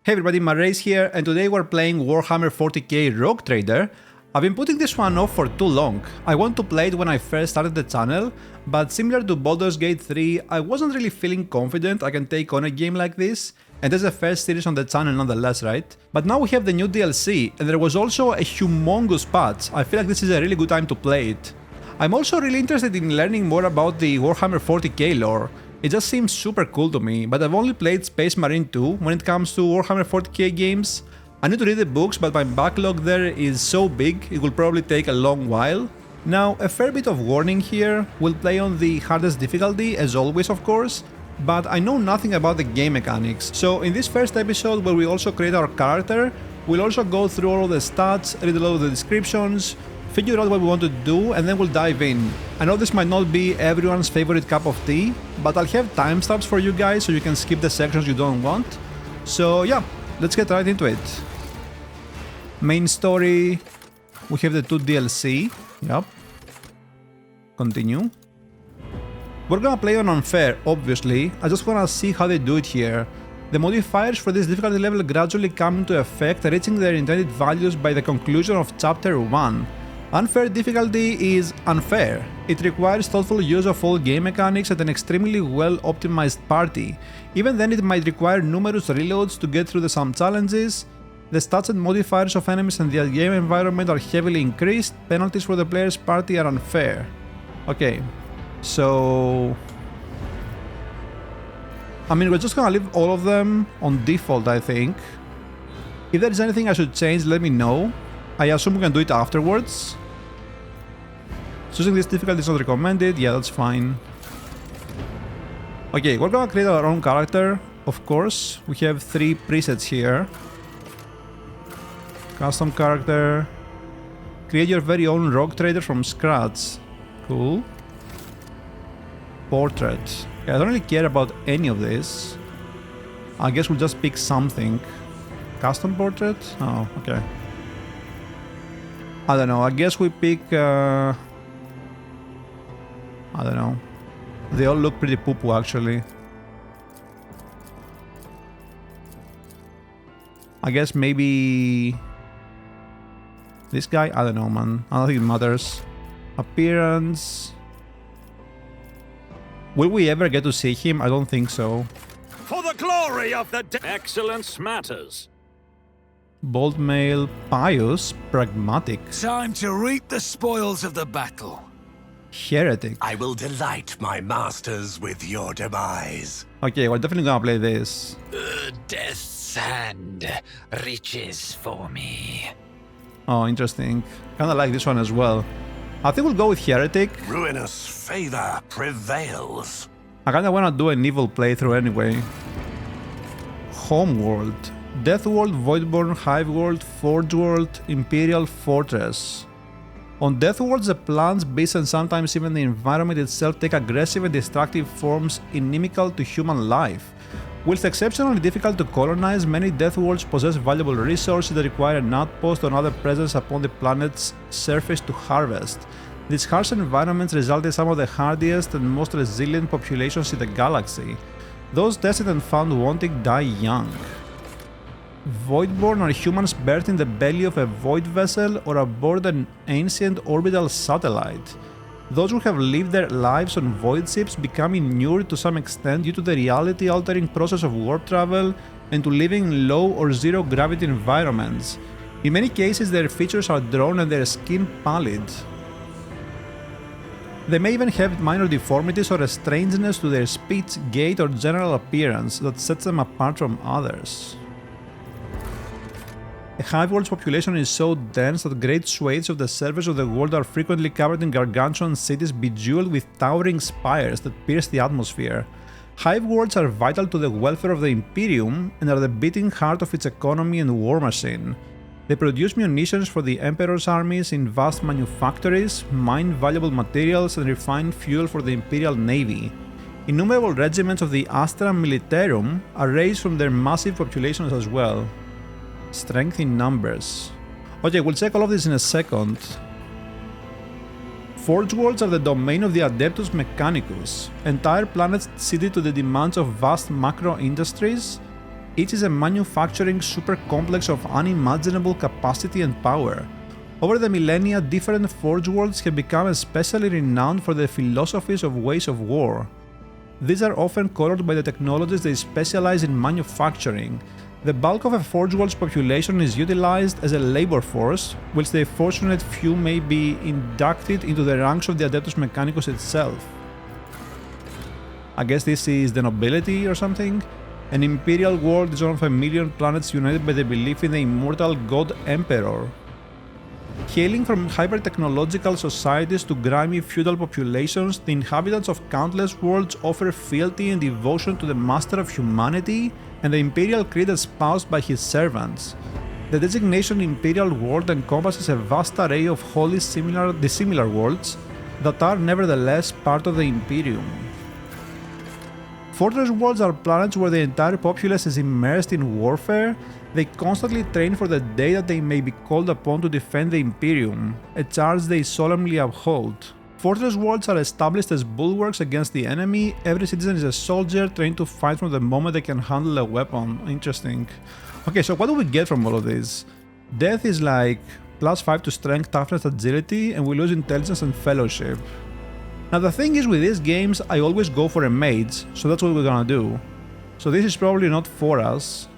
Hey everybody, mrayse here, and today we're playing Warhammer 40k Rogue Trader. I've been putting this one off for too long. I want to play it when I first started the channel, but similar to Baldur's Gate 3, I wasn't really feeling confident I can take on a game like this, and it's the first series on the channel nonetheless, right? But now we have the new DLC, and there was also a humongous patch. I feel like this is a really good time to play it. I'm also really interested in learning more about the Warhammer 40k lore. It just seems super cool to me, but I've only played Space Marine 2 when it comes to Warhammer 40k games. I need to read the books, but my backlog there is so big, it will probably take a long while. Now, a fair bit of warning here, we'll play on the hardest difficulty, as always of course, but I know nothing about the game mechanics, so in this first episode where we also create our character, we'll also go through all of the stats, read a lot of the descriptions, figure out what we want to do, and then we'll dive in. I know this might not be everyone's favorite cup of tea, but I'll have timestamps for you guys so you can skip the sections you don't want. So yeah, let's get right into it. Main story, we have the 2 DLC, yep. Continue. We're gonna play on unfair, obviously, I just wanna see how they do it here. The modifiers for this difficulty level gradually come into effect, reaching their intended values by the conclusion of Chapter 1. Unfair difficulty is unfair. It requires thoughtful use of all game mechanics and an extremely well optimized party. Even then it might require numerous reloads to get through some challenges. The stats and modifiers of enemies and the game environment are heavily increased. Penalties for the player's party are unfair. Okay, so... I mean, we're just gonna leave all of them on default, I think. If there is anything I should change, let me know. I assume we can do it afterwards. Choosing this difficulty is not recommended, yeah, that's fine. Okay, we're gonna create our own character, of course. We have 3 presets here. Custom character. Create your very own rogue trader from scratch. Cool. Portrait. Okay, I don't really care about any of this. I guess we'll just pick something. Custom portrait? Oh, okay. I don't know, I guess we pick... I don't know. They all look pretty poo-poo actually. I guess maybe... this guy? I don't know, man. I don't think it matters. Appearance... will we ever get to see him? I don't think so. For the glory of the excellence matters. Bold male, pious, pragmatic. Time to reap the spoils of the battle. Heretic. I will delight my masters with your demise. Okay, we're definitely gonna play this. Death and riches for me. Oh, interesting. Kinda like this one as well. I think we'll go with Heretic. Ruinous favor prevails. I kinda wanna do an evil playthrough anyway. Homeworld. Deathworld, Voidborn, Hiveworld, Forgeworld, Imperial Fortress. On Deathworld, the plants, beasts and sometimes even the environment itself take aggressive and destructive forms inimical to human life. Whilst exceptionally difficult to colonize, many Deathworlds possess valuable resources that require an outpost or other presence upon the planet's surface to harvest. These harsh environments result in some of the hardiest and most resilient populations in the galaxy. Those tested and found wanting die young. Voidborn are humans birthed in the belly of a void vessel or aboard an ancient orbital satellite. Those who have lived their lives on void ships become inured to some extent due to the reality-altering process of warp travel and to living in low or zero gravity environments. In many cases their features are drawn and their skin pallid. They may even have minor deformities or a strangeness to their speech, gait or general appearance that sets them apart from others. A Hiveworld's population is so dense that great swathes of the surface of the world are frequently covered in gargantuan cities bejeweled with towering spires that pierce the atmosphere. Hiveworlds are vital to the welfare of the Imperium and are the beating heart of its economy and war machine. They produce munitions for the Emperor's armies in vast manufactories, mine valuable materials and refine fuel for the Imperial Navy. Innumerable regiments of the Astra Militarum are raised from their massive populations as well. Strength in numbers. Okay, we'll check all of this in a second. Forge worlds are the domain of the Adeptus Mechanicus, entire planets ceded to the demands of vast macro industries. Each is a manufacturing super complex of unimaginable capacity and power. Over the millennia, different Forge worlds have become especially renowned for their philosophies of ways of war. These are often colored by the technologies they specialize in manufacturing. The bulk of a Forge world's population is utilized as a labor force, whilst the fortunate few may be inducted into the ranks of the Adeptus Mechanicus itself. I guess this is the nobility or something? An imperial world is one of a million planets united by the belief in the immortal god Emperor. Hailing from hyper-technological societies to grimy feudal populations, the inhabitants of countless worlds offer fealty and devotion to the master of humanity and the imperial creed espoused by his servants. The designation Imperial World encompasses a vast array of wholly dissimilar worlds that are nevertheless part of the Imperium. Fortress worlds are planets where the entire populace is immersed in warfare. They constantly train for the day that they may be called upon to defend the Imperium, a charge they solemnly uphold. Fortress worlds are established as bulwarks against the enemy. Every citizen is a soldier trained to fight from the moment they can handle a weapon. Interesting. Okay, so what do we get from all of this? Death is like +5 to strength, toughness, agility, and we lose intelligence and fellowship. Now the thing is, with these games I always go for a mage, so that's what we're gonna do. So this is probably not for us.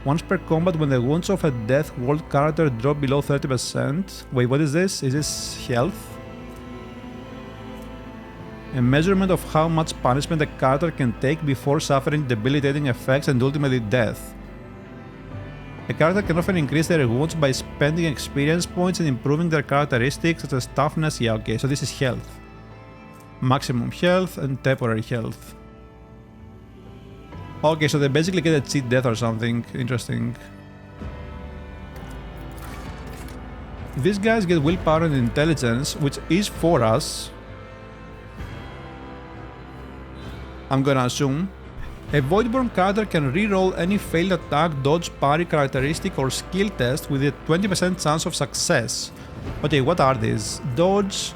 Once per combat, when the wounds of a Death World character drop below 30%. Wait, what is this? Is this health? A measurement of how much punishment a character can take before suffering debilitating effects and ultimately death. A character can often increase their wounds by spending experience points and improving their characteristics such as toughness. Yeah, okay, so this is health. Maximum health and temporary health. Okay, so they basically get a cheat death or something. Interesting. These guys get willpower and intelligence, which is for us. I'm gonna assume. A Voidborn character can reroll any failed attack, dodge, parry, characteristic or skill test with a 20% chance of success. Okay, what are these? Dodge,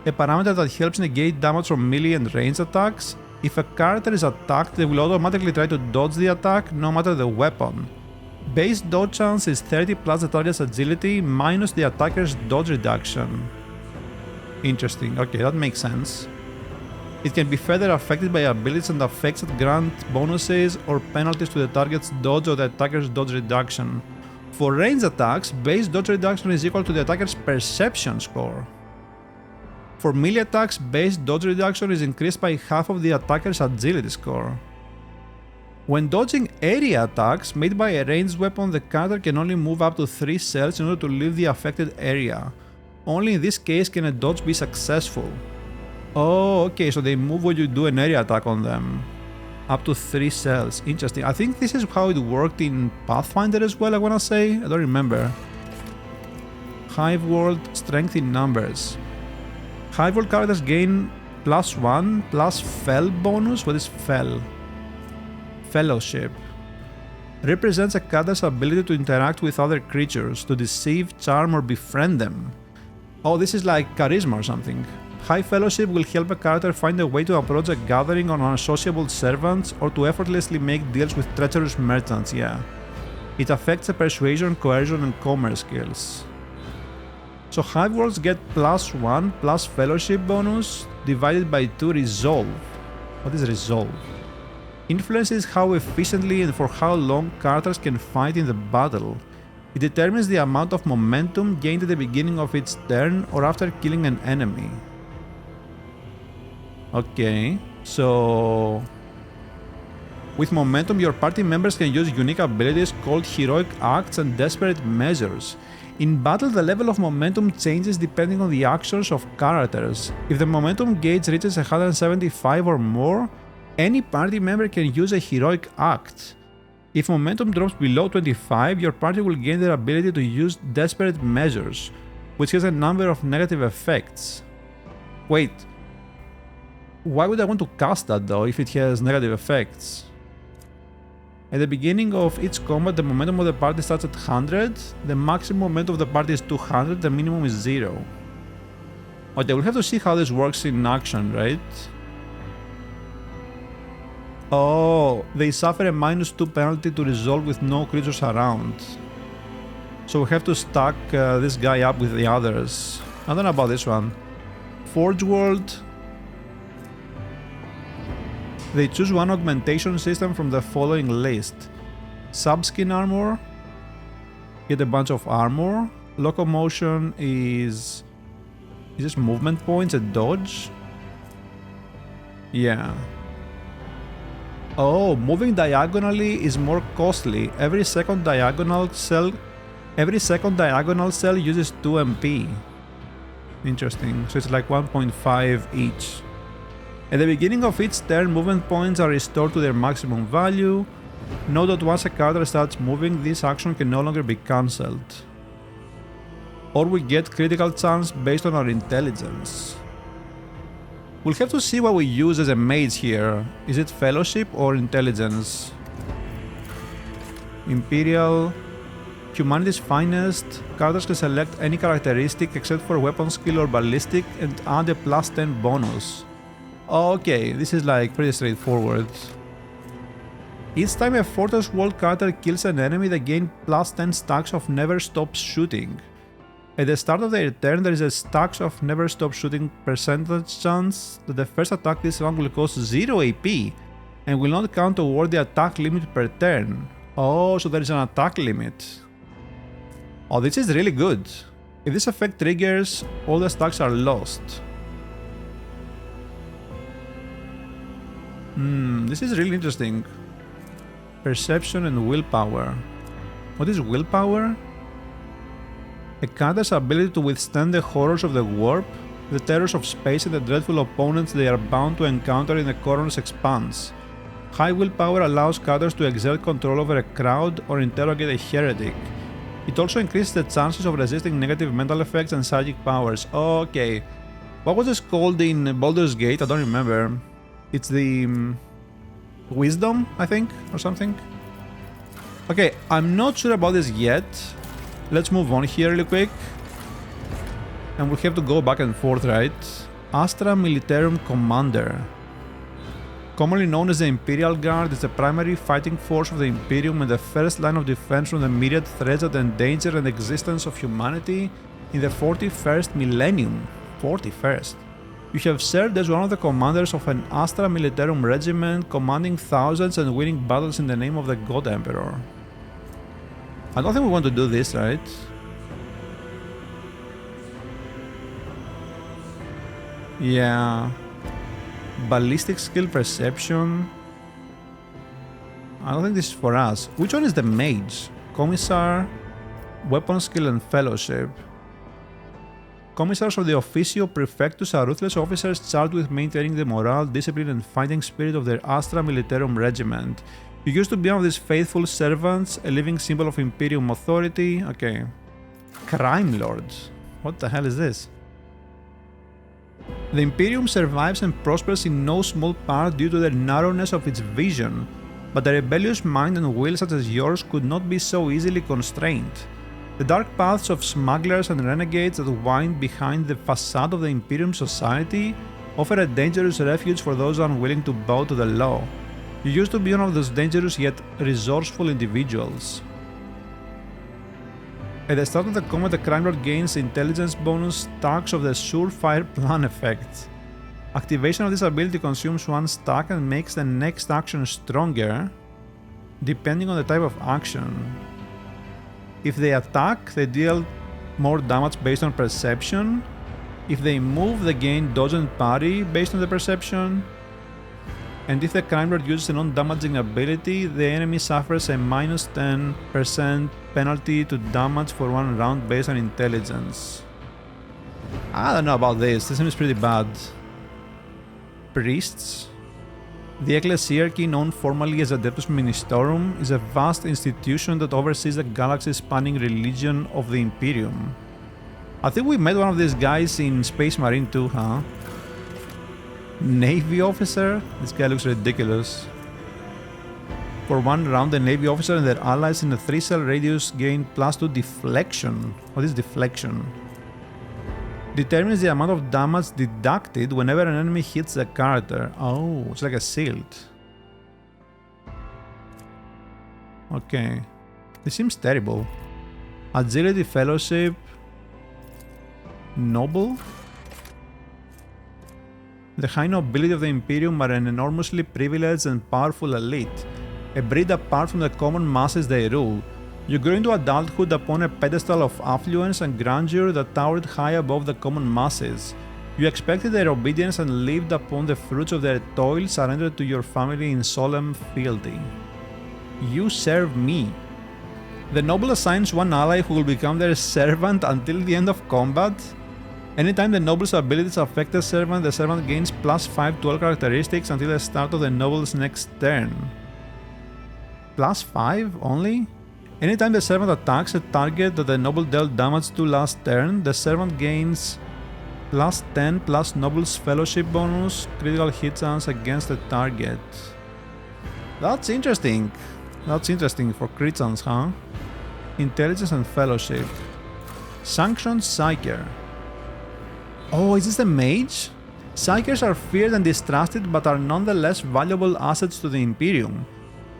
a parameter that helps negate damage from melee and ranged attacks. If a character is attacked, they will automatically try to dodge the attack, no matter the weapon. Base dodge chance is 30 plus the target's agility minus the attacker's dodge reduction. Interesting, okay, that makes sense. It can be further affected by abilities and effects that grant bonuses or penalties to the target's dodge or the attacker's dodge reduction. For ranged attacks, base dodge reduction is equal to the attacker's perception score. For melee attacks, base dodge reduction is increased by half of the attacker's agility score. When dodging area attacks made by a ranged weapon, the character can only move up to 3 cells in order to leave the affected area. Only in this case can a dodge be successful. Oh, okay, so they move when you do an area attack on them. Up to 3 cells. Interesting. I think this is how it worked in Pathfinder as well, I wanna say. I don't remember. Hive World, strength in numbers. Hive World characters gain +1 plus Fel bonus. What is Fel? Fellowship. Represents a character's ability to interact with other creatures, to deceive, charm, or befriend them. Oh, this is like charisma or something. High Fellowship will help a character find a way to approach a gathering on unsociable servants or to effortlessly make deals with treacherous merchants, yeah. It affects the persuasion, coercion, and commerce skills. So Hive Worlds get +1 plus Fellowship bonus divided by 2 Resolve. What is Resolve? Influences how efficiently and for how long characters can fight in the battle. It determines the amount of momentum gained at the beginning of each turn or after killing an enemy. Okay, so with momentum your party members can use unique abilities called Heroic Acts and Desperate Measures. In battle, the level of momentum changes depending on the actions of characters. If the momentum gauge reaches 175 or more, any party member can use a Heroic Act. If momentum drops below 25, your party will gain their ability to use Desperate Measures, which has a number of negative effects. Wait, why would I want to cast that though if it has negative effects? At the beginning of each combat, the momentum of the party starts at 100, the maximum momentum of the party is 200, the minimum is 0. Okay, we'll have to see how this works in action, right? Oh, they suffer a -2 penalty to resolve with no creatures around. So we have to stack this guy up with the others. I don't know about this one. Forge World. They choose one augmentation system from the following list. Subskin armor. Get a bunch of armor. Locomotion is this movement points, a dodge? Yeah. Oh, moving diagonally is more costly. Every second diagonal cell uses 2 MP. Interesting. So it's like 1.5 each. At the beginning of each turn, movement points are restored to their maximum value. Note that once a character starts moving, this action can no longer be cancelled. Or we get critical chance based on our intelligence. We'll have to see what we use as a mage here. Is it fellowship or intelligence? Imperial. Humanity's finest. Characters can select any characteristic except for weapon skill or ballistic and add a +10 bonus. Okay, this is like pretty straightforward. Each time a Fortress World character kills an enemy, they gain +10 stacks of Never Stop Shooting. At the start of their turn, there is a stacks of Never Stop Shooting percentage chance that the first attack this round will cost 0 AP and will not count toward the attack limit per turn. Oh, so there is an attack limit. Oh, this is really good. If this effect triggers, all the stacks are lost. This is really interesting. Perception and willpower. What is willpower? A character's ability to withstand the horrors of the warp, the terrors of space, and the dreadful opponents they are bound to encounter in the Koronus Expanse. High willpower allows characters to exert control over a crowd or interrogate a heretic. It also increases the chances of resisting negative mental effects and psychic powers. Okay. What was this called in Baldur's Gate? I don't remember. It's the Wisdom, I think, or something. Okay, I'm not sure about this yet. Let's move on here really quick. And we'll have to go back and forth, right? Astra Militarum Commander. Commonly known as the Imperial Guard, is the primary fighting force of the Imperium and the first line of defense from the myriad threats that endanger the existence of humanity in the 41st millennium. 41st. You have served as one of the commanders of an Astra Militarum regiment, commanding thousands and winning battles in the name of the God Emperor. I don't think we want to do this, right? Yeah. Ballistic skill perception. I don't think this is for us. Which one is the mage? Commissar, weapon skill and fellowship. Commissars of the Officio Prefectus are ruthless officers charged with maintaining the morale, discipline and fighting spirit of their Astra Militarum regiment. You used to be one of these faithful servants, a living symbol of Imperium authority. Okay. Crime Lords. What the hell is this? The Imperium survives and prospers in no small part due to the narrowness of its vision, but a rebellious mind and will such as yours could not be so easily constrained. The dark paths of smugglers and renegades that wind behind the facade of the Imperium society offer a dangerous refuge for those unwilling to bow to the law. You used to be one of those dangerous yet resourceful individuals. At the start of the combat, the Crime Lord gains intelligence bonus stacks of the Surefire Plan effect. Activation of this ability consumes 1 stack and makes the next action stronger, depending on the type of action. If they attack, they deal more damage based on perception. If they move, they gain dodge and parry based on the perception. And if the Crime Lord uses a non-damaging ability, the enemy suffers a -10% penalty to damage for 1 round based on intelligence. I don't know about this, this seems pretty bad. Priests. The Ecclesiarchy, known formally as Adeptus Ministorum, is a vast institution that oversees the galaxy-spanning religion of the Imperium. I think we met one of these guys in Space Marine 2, huh? Navy officer? This guy looks ridiculous. For 1 round, the Navy officer and their allies in a 3-cell radius gain +2 deflection. What is deflection? Determines the amount of damage deducted whenever an enemy hits the character. Oh, it's like a shield. Okay. This seems terrible. Agility, Fellowship, Noble. The high nobility of the Imperium are an enormously privileged and powerful elite, a breed apart from the common masses they rule. You grew into adulthood upon a pedestal of affluence and grandeur that towered high above the common masses. You expected their obedience and lived upon the fruits of their toil, surrendered to your family in solemn fealty. You serve me. The noble assigns one ally who will become their servant until the end of combat. Anytime the noble's abilities affect the servant gains +5 to all characteristics until the start of the noble's next turn. +5 only? Anytime the servant attacks a target that the noble dealt damage to last turn, the servant gains +10 plus noble's fellowship bonus, critical hit chance against the target. That's interesting. That's interesting for crit chance, huh? Intelligence and fellowship. Sanctioned Psyker. Oh, is this the mage? Psykers are feared and distrusted but are nonetheless valuable assets to the Imperium.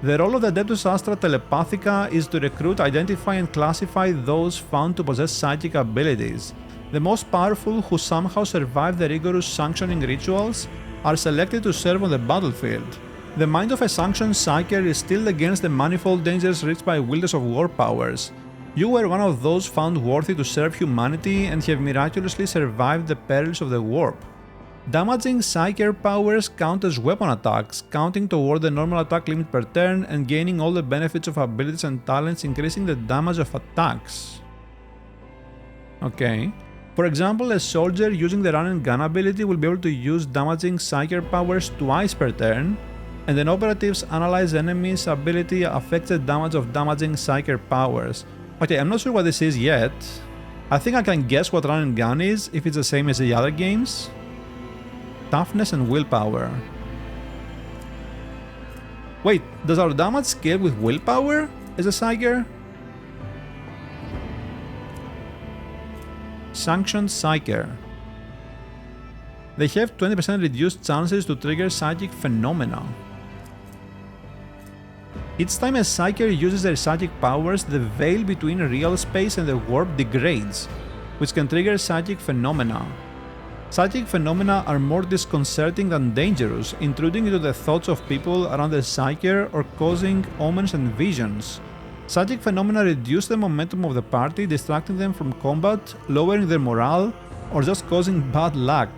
The role of the Adeptus Astra Telepathica is to recruit, identify and classify those found to possess psychic abilities. The most powerful who somehow survive the rigorous sanctioning rituals are selected to serve on the battlefield. The mind of a sanctioned Psyker is still against the manifold dangers reached by wielders of war powers. You were one of those found worthy to serve humanity and have miraculously survived the perils of the warp. Damaging Psyker powers count as weapon attacks, counting toward the normal attack limit per turn and gaining all the benefits of abilities and talents, increasing the damage of attacks. Okay. For example, a soldier using the run and gun ability will be able to use damaging Psyker powers twice per turn, and an operative's analyze enemies ability affects the damage of damaging Psyker powers. Okay, I'm not sure what this is yet. I think I can guess what run and gun is if it's the same as the other games. Toughness and willpower. Wait, does our damage scale with willpower as a Psyker? Sanctioned Psyker. They have 20% reduced chances to trigger psychic phenomena. Each time a Psyker uses their psychic powers, the veil between real space and the warp degrades, which can trigger psychic phenomena. Psychic phenomena are more disconcerting than dangerous, intruding into the thoughts of people around the Psyker or causing omens and visions. Psychic phenomena reduce the momentum of the party, distracting them from combat, lowering their morale, or just causing bad luck.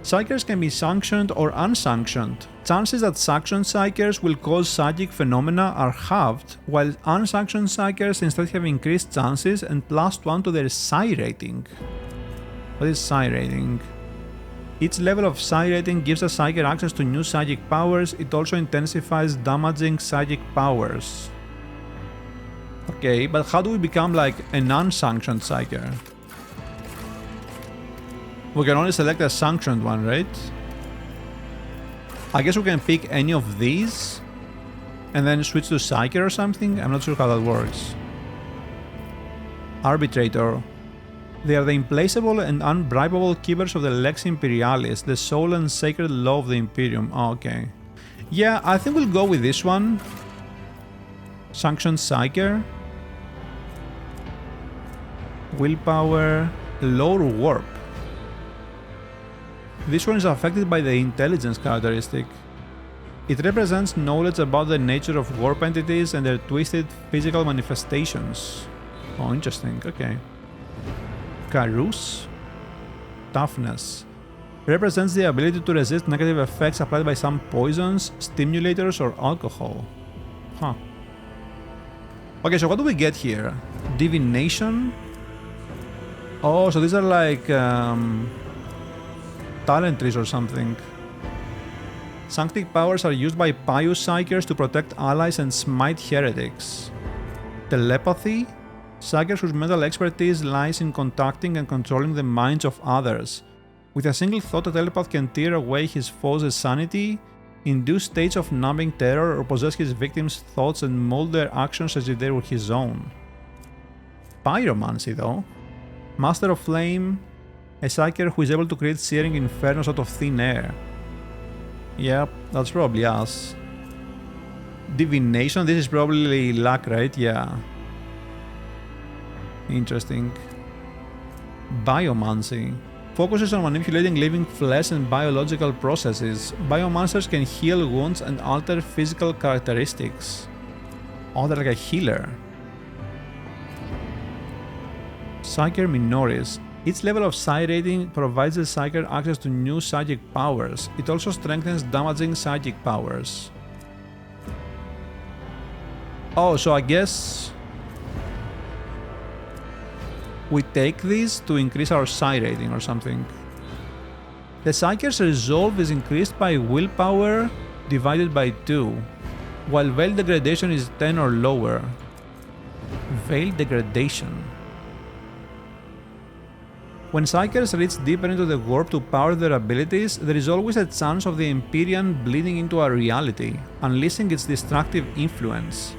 Psykers can be sanctioned or unsanctioned. Chances that sanctioned Psykers will cause psychic phenomena are halved, while unsanctioned Psykers instead have increased chances and +1 to their Psi rating. What is Psi rating? Each level of Psi rating gives a Psyker access to new psychic powers. It also intensifies damaging psychic powers. Okay, but how do we become like a non-sanctioned Psyker? We can only select a sanctioned one, right? I guess we can pick any of these and then switch to Psyker or something? I'm not sure how that works. Arbitrator. They are the implacable and unbribable keepers of the Lex Imperialis, the soul and sacred law of the Imperium. Oh, okay. Yeah, I think we'll go with this one. Sanctioned Psyker. Willpower. Lower warp. This one is affected by the intelligence characteristic. It represents knowledge about the nature of warp entities and their twisted physical manifestations. Oh, interesting. Okay. Koronus. Toughness. Represents the ability to resist negative effects applied by some poisons, stimulators, or alcohol. Huh. Okay, so what do we get here? Divination? Oh, so these are like talent trees or something. Sanctic powers are used by pious Psykers to protect allies and smite heretics. Telepathy? Psykers whose mental expertise lies in contacting and controlling the minds of others. With a single thought, a telepath can tear away his foe's sanity, induce states of numbing terror, or possess his victims' thoughts and mold their actions as if they were his own. Pyromancy, though. Master of Flame, a Psyker who is able to create searing infernos out of thin air. Yep, that's probably us. Divination, this is probably luck, right? Yeah. Interesting. Biomancy. Focuses on manipulating living flesh and biological processes. Biomancers can heal wounds and alter physical characteristics. Oh, they're like a healer. Psyker Minoris. Each level of Psi rating provides the Psyker access to new psychic powers. It also strengthens damaging psychic powers. Oh, so I guess we take these to increase our Psi rating or something. The Psyker's resolve is increased by willpower divided by 2, while Veil Degradation is 10 or lower. Veil Degradation. When Psykers reach deeper into the warp to power their abilities, there is always a chance of the Imperium bleeding into our reality, unleashing its destructive influence.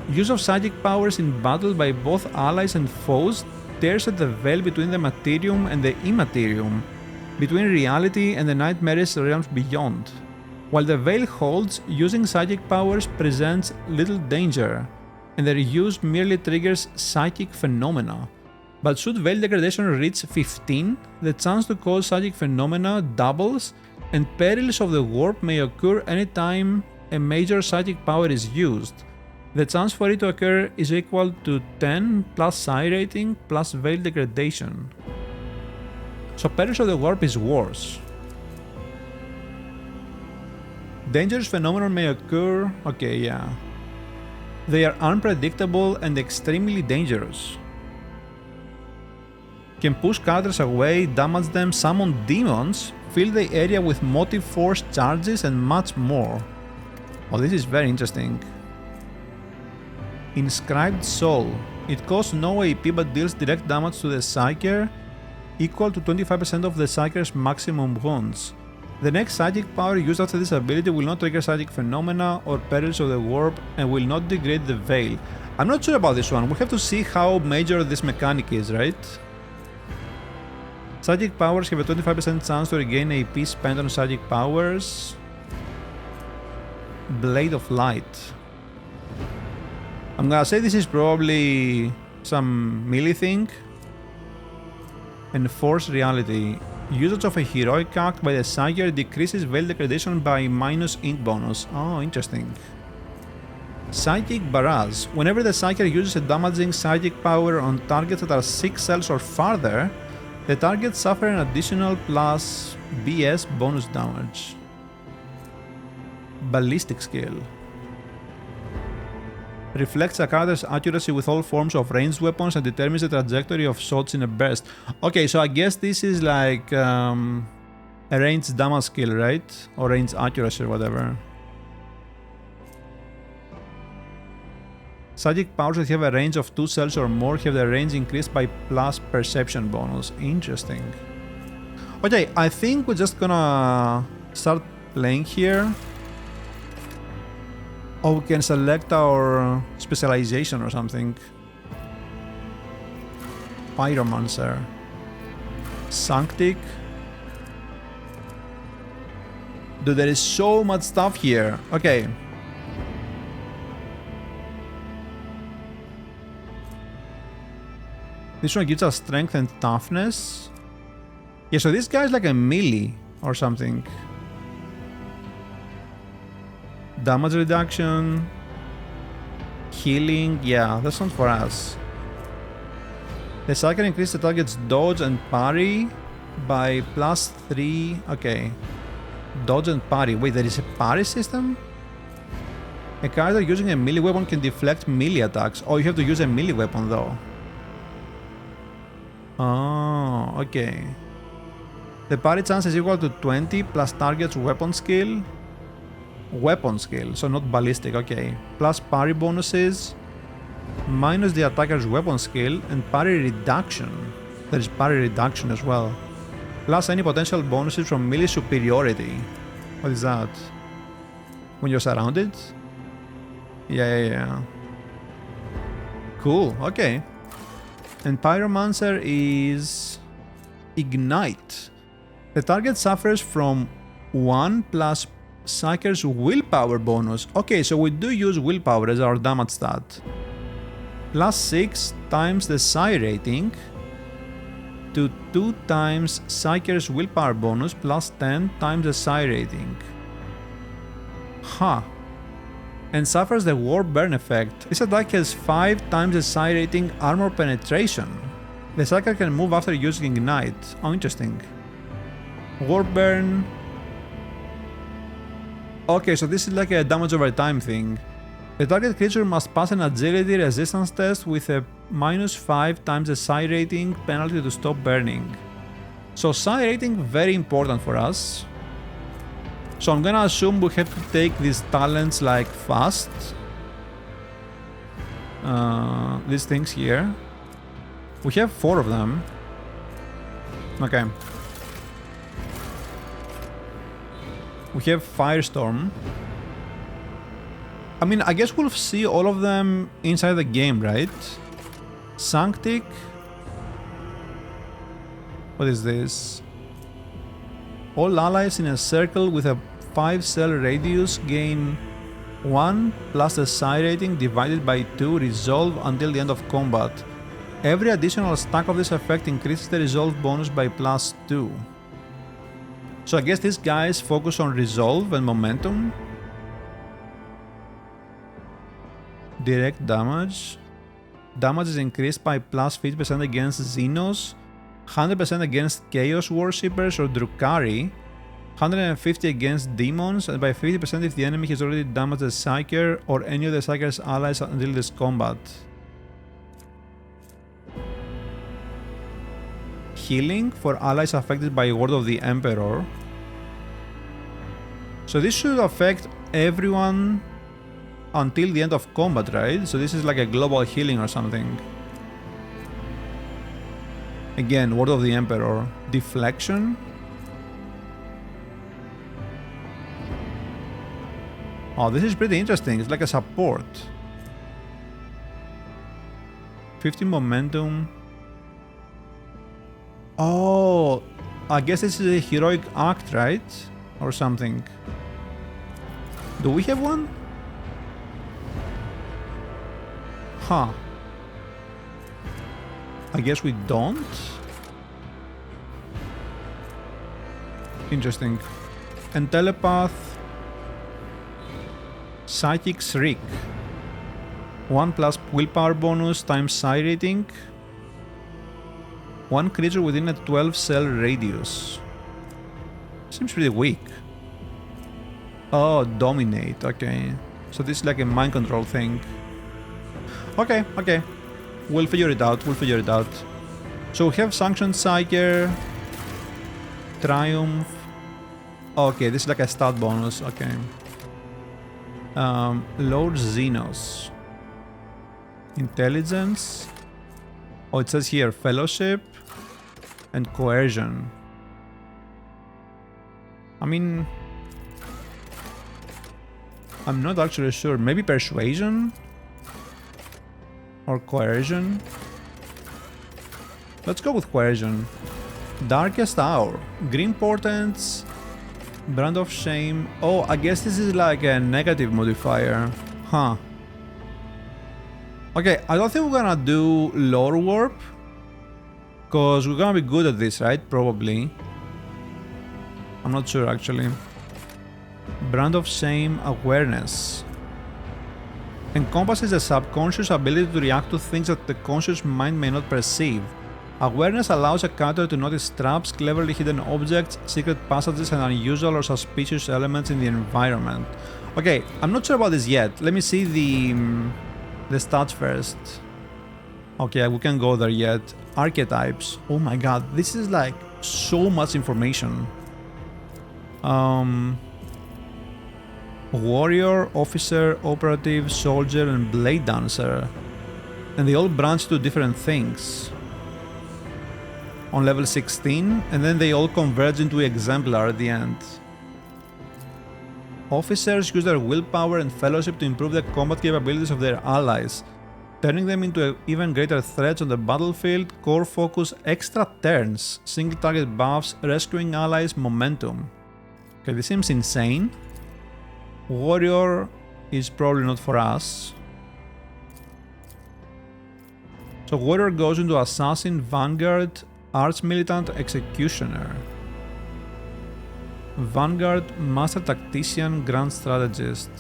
Use of psychic powers in battle by both allies and foes tears at the veil between the materium and the immaterium, between reality and the nightmarish realms beyond. While the veil holds, using psychic powers presents little danger, and their use merely triggers psychic phenomena. But should Veil Degradation reach 15, the chance to cause psychic phenomena doubles, and perils of the warp may occur anytime a major psychic power is used. The chance for it to occur is equal to 10 plus Psi rating plus Veil Degradation. So perils of the warp is worse. Dangerous phenomena may occur, okay, yeah. They are unpredictable and extremely dangerous. Can push characters away, damage them, summon demons, fill the area with motive force charges, and much more. Oh, this is very interesting. Inscribed Soul. It costs no AP but deals direct damage to the Psyker, equal to 25% of the Psyker's maximum wounds. The next psychic power used after this ability will not trigger psychic phenomena or perils of the warp and will not degrade the veil. I'm not sure about this one, we have to see how major this mechanic is, right? Psychic powers have a 25% chance to regain AP spent on psychic powers. Blade of Light. I'm gonna say this is probably some melee thing. Enforce Reality. Usage of a heroic act by the Psyker decreases Veil Degradation by minus int bonus. Oh, interesting. Psychic Barrage. Whenever the Psyker uses a damaging psychic power on targets that are 6 cells or farther, the targets suffer an additional plus BS bonus damage. Ballistic Skill. Reflects a character's accuracy with all forms of ranged weapons and determines the trajectory of shots in a burst. Okay, so I guess this is like a ranged damage skill, right? Or ranged accuracy or whatever. Psychic powers that have a range of 2 cells or more have their range increased by plus perception bonus. Interesting. Okay, I think we're just gonna start playing here. Oh, we can select our specialization or something. Pyromancer. Sanctic. Dude, there is so much stuff here. Okay. This one gives us strength and toughness. Yeah, so this guy is like a melee or something. Damage reduction. Healing. Yeah, that's not for us. The Psyker increases the target's dodge and parry by plus 3. Okay. Dodge and parry. Wait, there is a parry system? A character using a melee weapon can deflect melee attacks. Oh, you have to use a melee weapon though. Oh, okay. The parry chance is equal to 20 plus target's weapon skill. Weapon skill, so not ballistic, okay. Plus parry bonuses, minus the attacker's weapon skill, and parry reduction. There is parry reduction as well. Plus any potential bonuses from melee superiority. What is that? When you're surrounded? Yeah. Cool, okay. And Pyromancer is Ignite. The target suffers from 1 plus Psyker's willpower bonus. Okay, so we do use willpower as our damage stat. Plus 6 times the Psi rating to 2 times Psyker's willpower bonus plus 10 times the Psi rating. Huh. And suffers the war burn effect. This attack has 5 times the Psi rating armor penetration. The Psyker can move after using Ignite. Oh, interesting. War burn. Okay, so this is like a damage over time thing. The target creature must pass an agility resistance test with a minus 5 times the Psi rating penalty to stop burning. So Psi rating very important for us. So I'm gonna assume we have to take these talents like fast. These things here. We have 4 of them. Okay. We have Firestorm. I mean, I guess we'll see all of them inside the game, right? Sanctic. What is this? All allies in a circle with a 5-cell radius gain 1 plus the Psi rating divided by 2 resolve until the end of combat. Every additional stack of this effect increases the resolve bonus by plus 2. So I guess these guys focus on resolve and momentum. Direct damage. Damage is increased by plus 50% against Xenos, 100% against Chaos Worshippers or Drukhari, 150 against demons, and by 50% if the enemy has already damaged the Psyker or any of the Psyker's allies until this combat. Healing for allies affected by Word of the Emperor. So this should affect everyone until the end of combat, right? So this is like a global healing or something. Again, Word of the Emperor. Deflection. Oh, this is pretty interesting. It's like a support. 50 momentum. Oh, I guess this is a heroic act, right? Or something. Do we have one? Huh. I guess we don't? Interesting. And telepath. Psychic Shriek. 1 plus willpower bonus times Psi rating. 1 creature within a 12-cell radius. Seems pretty weak. Oh, dominate. Okay. So this is like a mind control thing. Okay, okay. We'll figure it out. We'll figure it out. So we have Sanctioned Psyker. Triumph. Okay, this is like a stat bonus. Okay. Lord Xenos. Intelligence. Oh, it says here Fellowship and Coercion. I mean, I'm not actually sure. Maybe Persuasion? Or Coercion? Let's go with Coercion. Darkest Hour. Green Portents. Brand of Shame. Oh, I guess this is like a negative modifier. Huh. Okay, I don't think we're gonna do Lore Warp. Because we're gonna be good at this, right? Probably. I'm not sure actually. Brand of Shame Awareness. Encompasses the subconscious ability to react to things that the conscious mind may not perceive. Awareness allows a character to notice traps, cleverly hidden objects, secret passages, and unusual or suspicious elements in the environment. Okay, I'm not sure about this yet. Let me see the stats first. Okay, we can go there yet. Archetypes. Oh my god, this is like so much information. Warrior, Officer, Operative, Soldier, and Blade Dancer. And they all branch to different things. On level 16, and then they all converge into Exemplar at the end. Officers use their willpower and fellowship to improve the combat capabilities of their allies, turning them into even greater threats on the battlefield. Core focus, extra turns, single target buffs, rescuing allies, momentum. Okay, this seems insane. Warrior is probably not for us. So Warrior goes into Assassin, Vanguard, Arch Militant, Executioner. Vanguard, Master Tactician, Grand Strategist.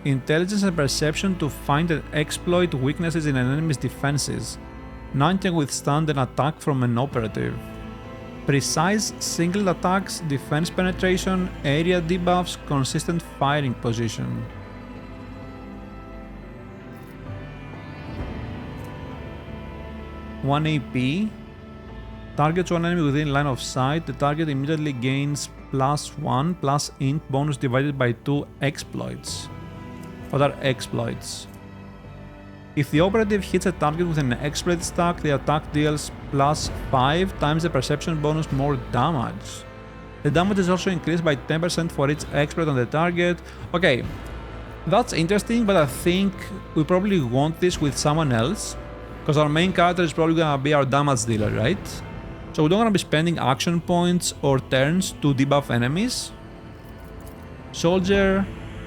Intelligence and Perception to find and exploit weaknesses in an enemy's defenses. None can withstand an attack from an operative. Precise single attacks, defense penetration, area debuffs, consistent firing position. One AP. Targets one enemy within line of sight. The target immediately gains +1 plus int bonus divided by 2 exploits. What are exploits? If the operative hits a target with an exploit stack, the attack deals +5 times the perception bonus more damage. The damage is also increased by 10% for each exploit on the target. Okay, that's interesting, but I think we probably want this with someone else, because our main character is probably gonna be our damage dealer, right? So we don't wanna be spending action points or turns to debuff enemies. Soldier,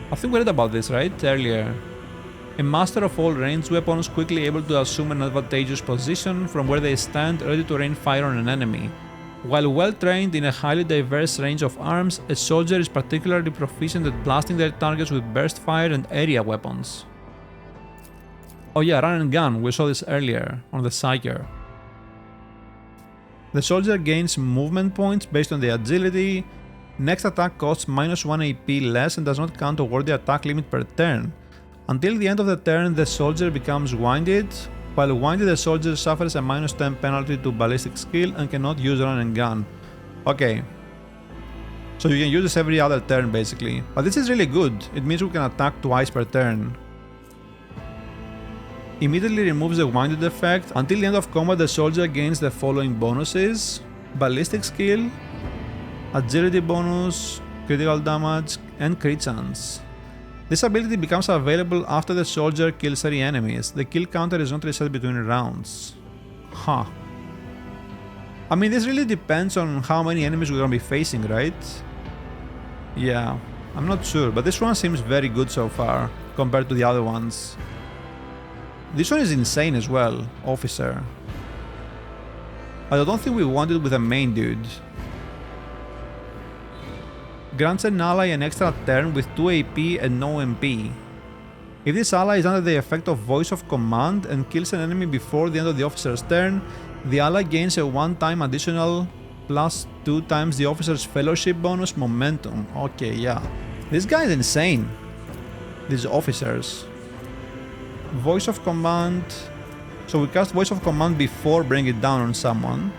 I think we read about this, right? Earlier. A master of all ranged weapons, quickly able to assume an advantageous position from where they stand, ready to rain fire on an enemy. While well trained in a highly diverse range of arms, a soldier is particularly proficient at blasting their targets with burst fire and area weapons. Oh yeah, run and gun, we saw this earlier on the Psyker. The soldier gains movement points based on the agility. Next attack costs -1 AP less and does not count toward the attack limit per turn. Until the end of the turn, the soldier becomes winded. While winded, the soldier suffers a -10 penalty to ballistic skill and cannot use run and gun. Okay. So you can use this every other turn basically. But this is really good. It means we can attack twice per turn. Immediately removes the winded effect. Until the end of combat, the soldier gains the following bonuses: ballistic skill, agility bonus, critical damage, and crit chance. This ability becomes available after the soldier kills 3 enemies. The kill counter is not reset between rounds. Huh. I mean, this really depends on how many enemies we're gonna be facing, right? Yeah, I'm not sure, but this one seems very good so far compared to the other ones. This one is insane as well, Officer. But I don't think we want it with a main dude. Grants an ally an extra turn with 2 AP and no MP. If this ally is under the effect of Voice of Command and kills an enemy before the end of the officer's turn, the ally gains a one-time additional +2 times the officer's fellowship bonus momentum. Okay, yeah. This guy is insane. These officers. Voice of Command. So we cast Voice of Command before bringing it down on someone.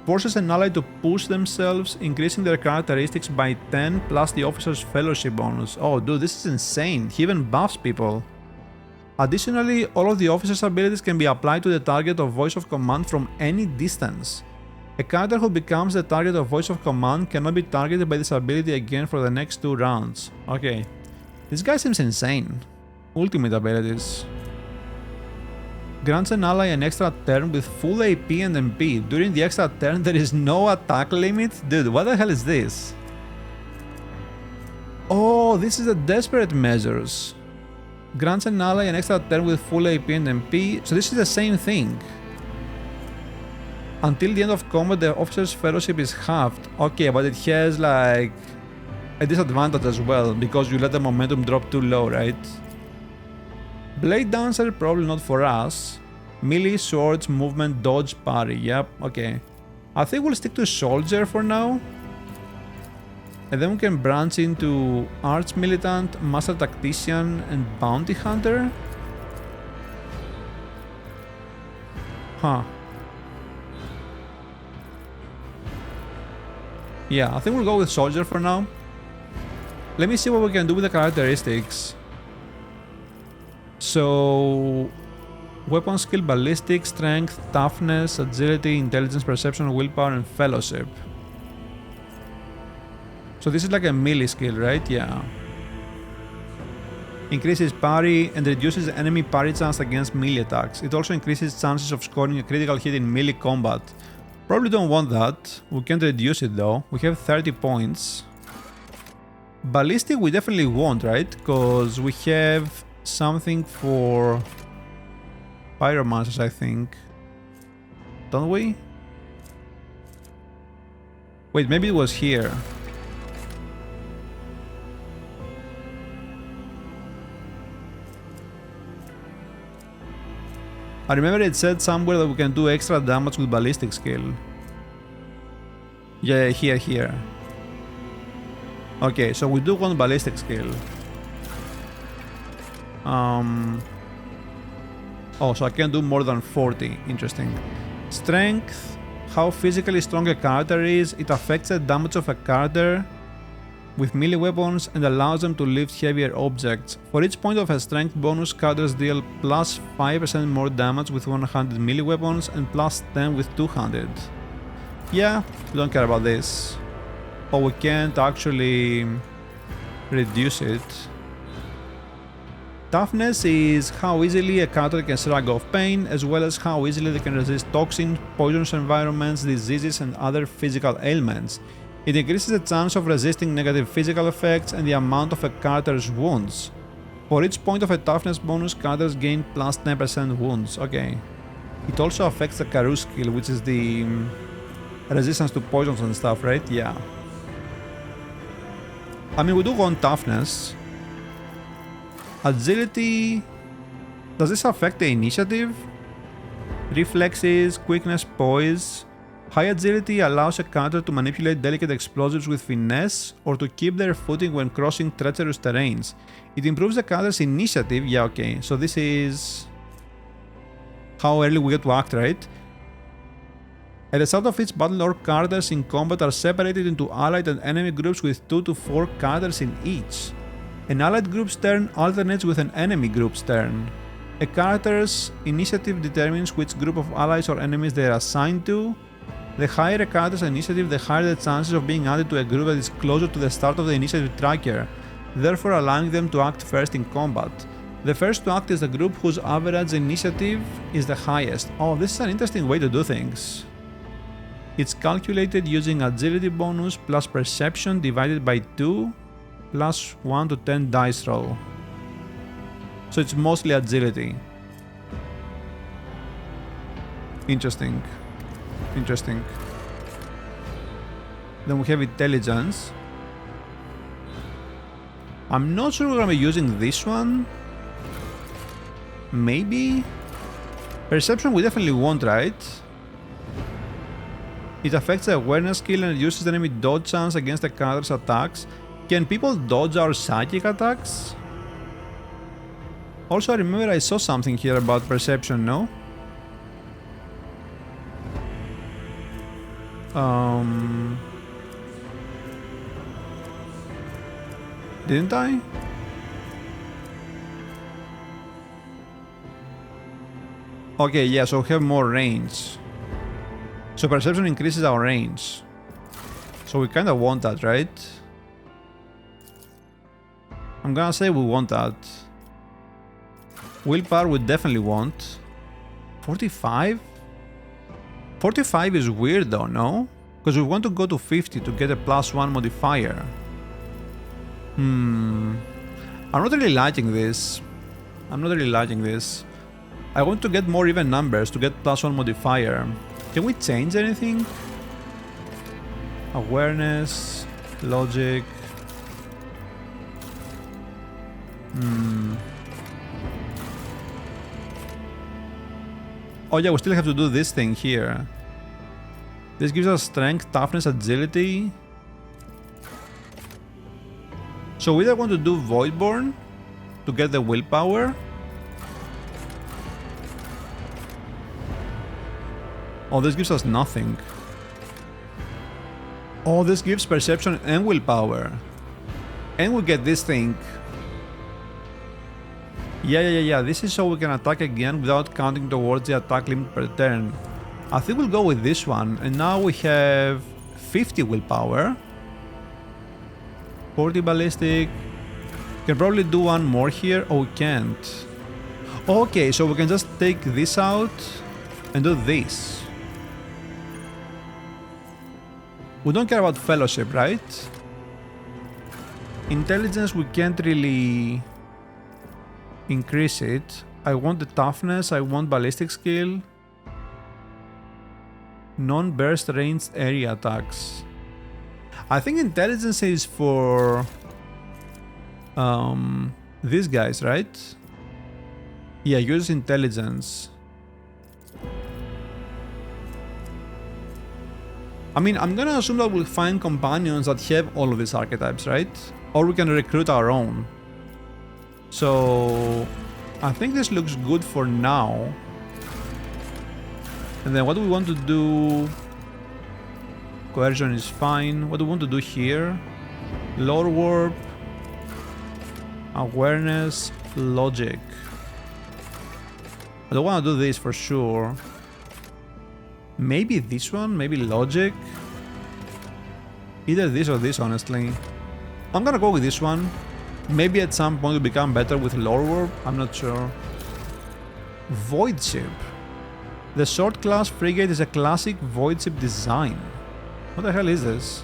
Forces an ally to push themselves, increasing their characteristics by 10 plus the officer's fellowship bonus. Oh dude, this is insane. He even buffs people. Additionally, all of the officer's abilities can be applied to the target of Voice of Command from any distance. A character who becomes the target of Voice of Command cannot be targeted by this ability again for the next 2 rounds. Okay. This guy seems insane. Ultimate abilities. Grants an ally an extra turn with full AP and MP. During the extra turn, there is no attack limit? Dude, what the hell is this? Oh, this is the Desperate Measures. Grants an ally an extra turn with full AP and MP. So this is the same thing. Until the end of combat, the officer's fellowship is halved. Okay, but it has like a disadvantage as well, because you let the momentum drop too low, right? Blade Dancer, probably not for us. Melee, swords, movement, dodge, parry. Yep, okay. I think we'll stick to Soldier for now. And then we can branch into Arch Militant, Master Tactician, and Bounty Hunter. Huh. Yeah, I think we'll go with Soldier for now. Let me see what we can do with the characteristics. So, weapon skill, ballistic, strength, toughness, agility, intelligence, perception, willpower, and fellowship. So this is like a melee skill, right? Yeah. Increases parry and reduces enemy parry chance against melee attacks. It also increases chances of scoring a critical hit in melee combat. Probably don't want that. We can't reduce it though. We have 30 points. Ballistic we definitely won't, right? Because we have something for pyromancers, I think. Don't we? Wait, maybe it was here. I remember it said somewhere that we can do extra damage with ballistic skill. Yeah, here. Okay, so we do want ballistic skill. Oh, so I can do more than 40. Interesting. Strength. How physically strong a character is. It affects the damage of a character with melee weapons and allows them to lift heavier objects. For each point of a strength bonus, characters deal plus 5% more damage with 100 melee weapons and plus 10 with 200. Yeah, we don't care about this. But we can't actually reduce it. Toughness is how easily a character can shrug off pain, as well as how easily they can resist toxins, poisonous environments, diseases, and other physical ailments. It increases the chance of resisting negative physical effects and the amount of a character's wounds. For each point of a toughness bonus, characters gain plus 10% wounds. Okay. It also affects the Karoo skill, which is the resistance to poisons and stuff, right? Yeah. I mean, we do want toughness. Agility. Does this affect the initiative? Reflexes, quickness, poise. High agility allows a character to manipulate delicate explosives with finesse or to keep their footing when crossing treacherous terrains. It improves the character's initiative. Yeah, okay. So this is how early we get to act, right? At the start of each battle, all characters in combat are separated into allied and enemy groups with 2 to 4 characters in each. An allied group's turn alternates with an enemy group's turn. A character's initiative determines which group of allies or enemies they are assigned to. The higher a character's initiative, the higher the chances of being added to a group that is closer to the start of the initiative tracker, therefore allowing them to act first in combat. The first to act is the group whose average initiative is the highest. Oh, this is an interesting way to do things. It's calculated using agility bonus plus perception divided by 2 plus 1 to 10 dice roll. So it's mostly agility. Interesting. Interesting. Then we have intelligence. I'm not sure we're gonna be using this one. Maybe? Perception we definitely won't, right? It affects the awareness skill and reduces the enemy dodge chance against the character's attacks. Can people dodge our psychic attacks? Also, I remember I saw something here about perception, no? Didn't I? Okay, yeah, so we have more range. So perception increases our range. So we kinda want that, right? I'm gonna say we want that. Willpower we definitely want. 45? 45 is weird though, no? Because we want to go to 50 to get a +1 modifier. I'm not really liking this. I want to get more even numbers to get +1 modifier. Can we change anything? Awareness, logic. Oh yeah, we still have to do this thing here. This gives us strength, toughness, agility. So we either want to do Voidborn to get the willpower. Oh, this gives us nothing. Oh, this gives perception and willpower. And we get this thing. Yeah. This is so we can attack again without counting towards the attack limit per turn. I think we'll go with this one. And now we have 50 willpower. 40 ballistic. Can probably do one more here. Oh, we can't. Okay, so we can just take this out and do this. We don't care about fellowship, right? Intelligence, we can't really increase it. I want the toughness, I want ballistic skill. Non-burst ranged area attacks. I think intelligence is for these guys, right? Yeah, use intelligence. I mean, I'm gonna assume that we'll find companions that have all of these archetypes, right? Or we can recruit our own. So I think this looks good for now. And then what do we want to do? Coercion is fine. What do we want to do here? Lore warp, awareness, logic. I don't want to do this for sure. Maybe this one, maybe logic. Either this or this, honestly. I'm gonna go with this one. Maybe at some point we'll become better with lore warp, I'm not sure. Voidship. The sword class frigate is a classic voidship design. What the hell is this?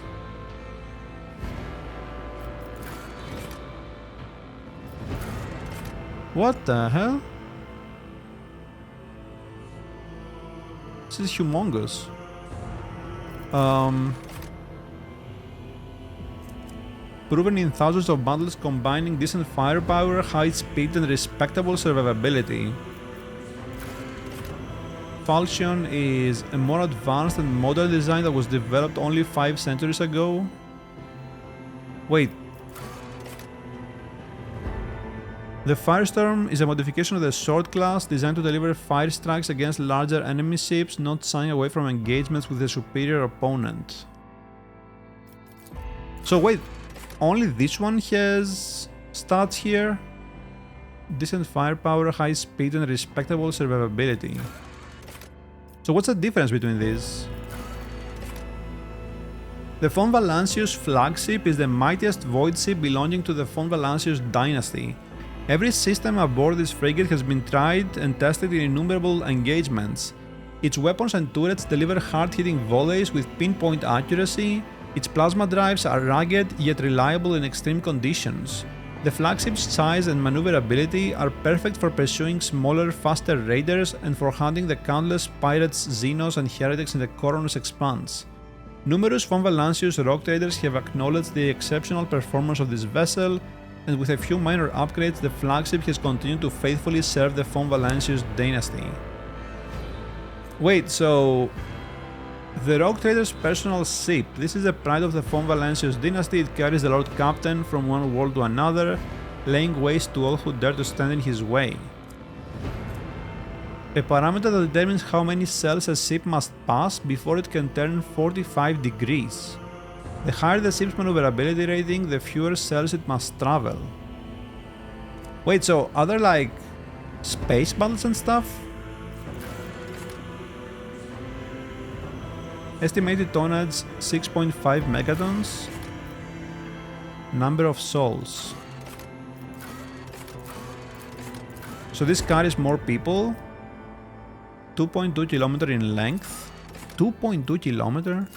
What the hell? This is humongous. Proven in thousands of battles combining decent firepower, high speed and respectable survivability. Falchion is a more advanced and modern design that was developed only 5 centuries ago. Wait. The Firestorm is a modification of the sword class designed to deliver fire strikes against larger enemy ships, not shying away from engagements with a superior opponent. So wait, only this one has stats here? Decent firepower, high speed and respectable survivability. So what's the difference between these? The Von Valancius flagship is the mightiest void ship belonging to the Von Valancius dynasty. Every system aboard this frigate has been tried and tested in innumerable engagements. Its weapons and turrets deliver hard-hitting volleys with pinpoint accuracy. Its plasma drives are rugged yet reliable in extreme conditions. The flagship's size and maneuverability are perfect for pursuing smaller, faster raiders and for hunting the countless pirates, Xenos and heretics in the Koronus Expanse. Numerous Von Valancius rock traders have acknowledged the exceptional performance of this vessel, and with a few minor upgrades, the flagship has continued to faithfully serve the Von Valancius dynasty. Wait, so the Rogue Trader's personal ship. This is the pride of the Von Valancius dynasty. It carries the Lord Captain from one world to another, laying waste to all who dare to stand in his way. A parameter that determines how many cells a ship must pass before it can turn 45 degrees. The higher the ship's maneuverability rating, the fewer cells it must travel. Wait, so are there like space battles and stuff? Estimated tonnage 6.5 megatons. Number of souls. So this carries more people. 2.2 kilometer in length. 2.2 kilometer?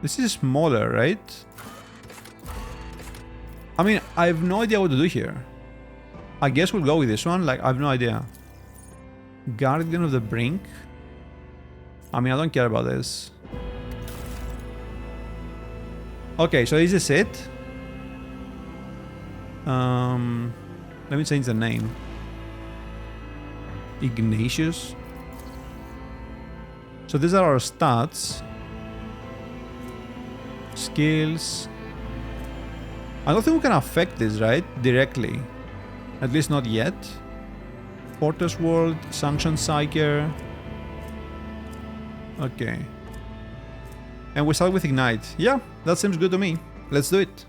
This is smaller, right? I mean, I have no idea what to do here. I guess we'll go with this one, like, I have no idea. Guardian of the Brink. I mean, I don't care about this. Okay, so is this it? Let me change the name. Ignatius. So these are our stats. Skills. I don't think we can affect this, right? Directly. At least not yet. Fortress World, Sanction Psyker. Okay. And we start with Ignite. Yeah, that seems good to me. Let's do it.